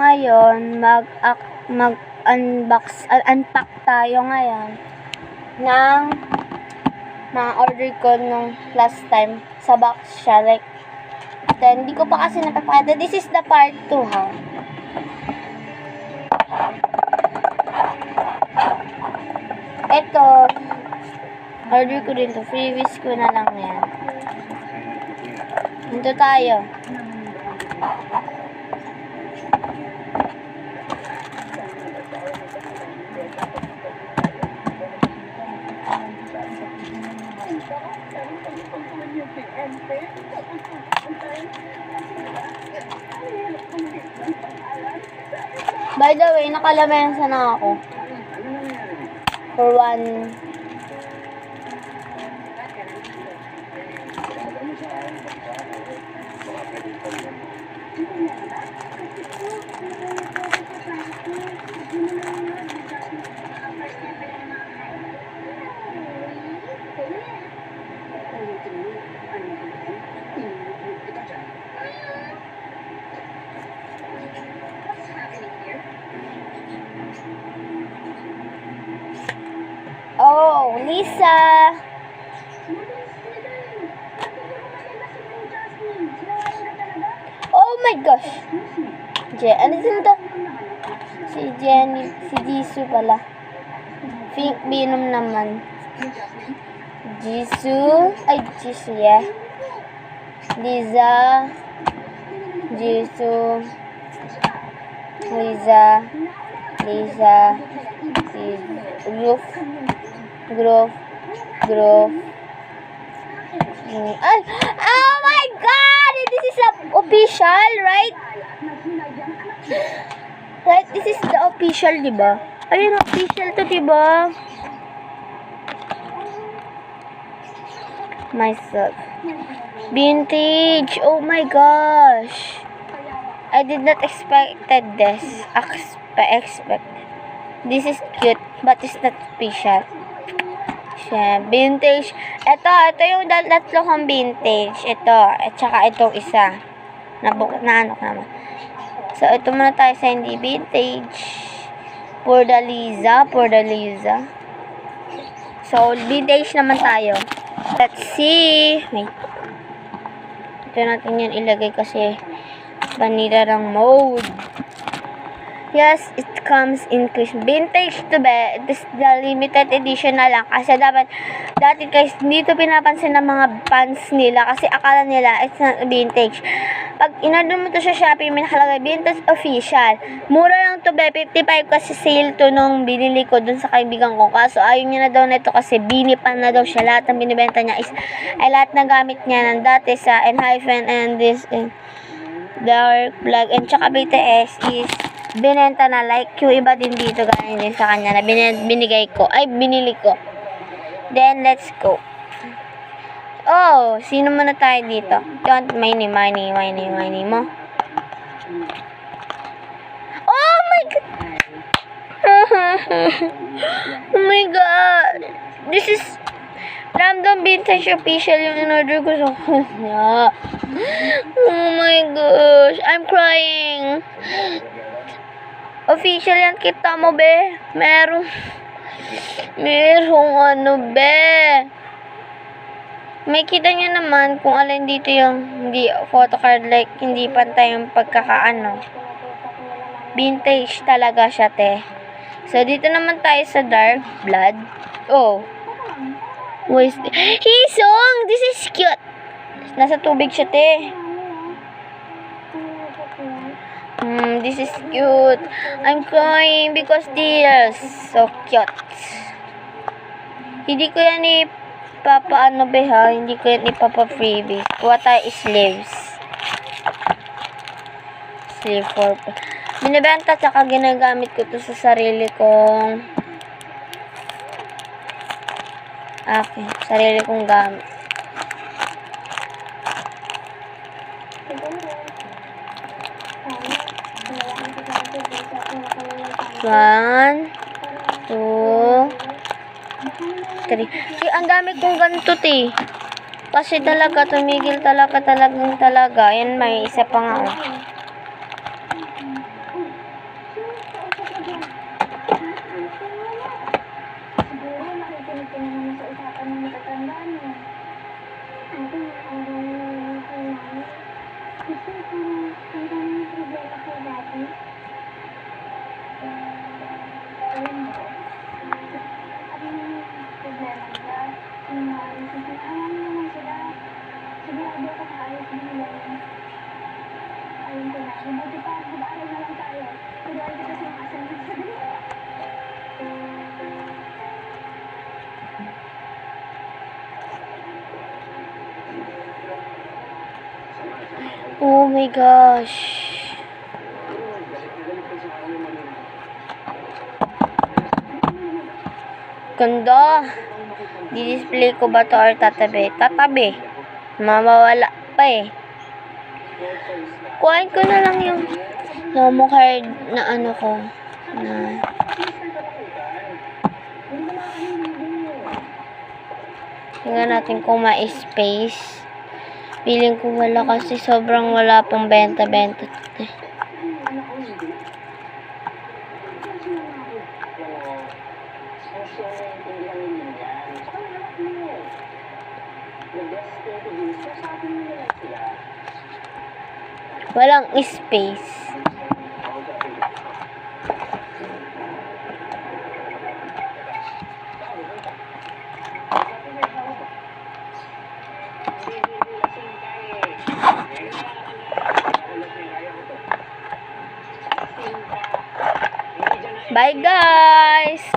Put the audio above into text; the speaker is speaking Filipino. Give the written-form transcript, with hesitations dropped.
ngayon, unpack tayo ngayon ng na-order ko nung last time. Sa box siya, like, then, hindi ko pa kasi napapakita. This is the part 2, ha? Ito, order ko din to. Freebies ko na lang yan. Ito tayo. By the way, nakalamansa na ako. For one. Oh, Lisa! Oh my gosh! Ano to? Si Jenny, si Jisoo pala. Pink Venom naman. Jisoo, yeah. Liza, Jisoo, Liza, Grove. Ay! Oh my God! This is official, right? Right? This is the official, diba? Ayun, official to, diba? Myself. Vintage! Oh my gosh! I did not expected this. Expect. This is cute, but it's not official. Vintage. Ito yung tatlo kong vintage. Ito, at saka itong isa. Naano ko naman. So, ito muna tayo sa hindi vintage. For the Liza. So, vintage naman tayo. Let's see. Wait. Ito natin yan ilagay kasi vanilla lang mode. Yes, it comes in vintage to be. This is the limited edition na lang. Kasi dati guys, dito pinapansin ng mga fans nila. Kasi akala nila, it's not vintage. Pag in-order mo to sa Shopee, may nakalagay, vintage official. Mura lang to be, 55 kasi sale to nung binili ko dun sa kaibigan ko. Kaso ayaw niya na daw nito kasi binipan na daw siya. Lahat ng binibenta niya is, ay lahat na gamit niya ng dati sa Enhypen and this, Dark Black, and tsaka BTS is, binenta na, like yung iba din dito galing din sa kanya na binili ko. Then let's go. Oh, sino muna tayo dito? Don't mini mo. Oh my God. Oh my God. This is random vintage official yung in-order ko sa kanya. Oh my gosh, I'm crying. Official yan, kita mo be. Merong ano be. May kita nyo naman kung alin dito yung hindi photocard, like hindi pantay yung pagkakaano. Vintage talaga siya, te. So dito naman tayo sa Dark Blood. Oh. Hisong! This is cute. Nasa tubig siya, te. This is cute. I'm crying because this so cute. Hindi ko yan ipapaano be ha. Hindi ko yan ipapa-freebie. Kuha tayo sleeves. Sleeve for binibenta tsaka ginagamit ko to sa sarili kong sarili kong gamit. One, two, three. Ang dami kong ganito, te. Kasi talaga, tumigil talaga. Yan, may isa pa nga. Oh my gosh. Ganda. Di-display ko ba to or tatabi? Tatabi. Mawawala pa eh. Kuhain ko na lang yung Momo card na ano ko. Na tingnan natin kung ma-space. Feeling ko wala kasi sobrang wala pang benta-benta. Walang space. Bye guys!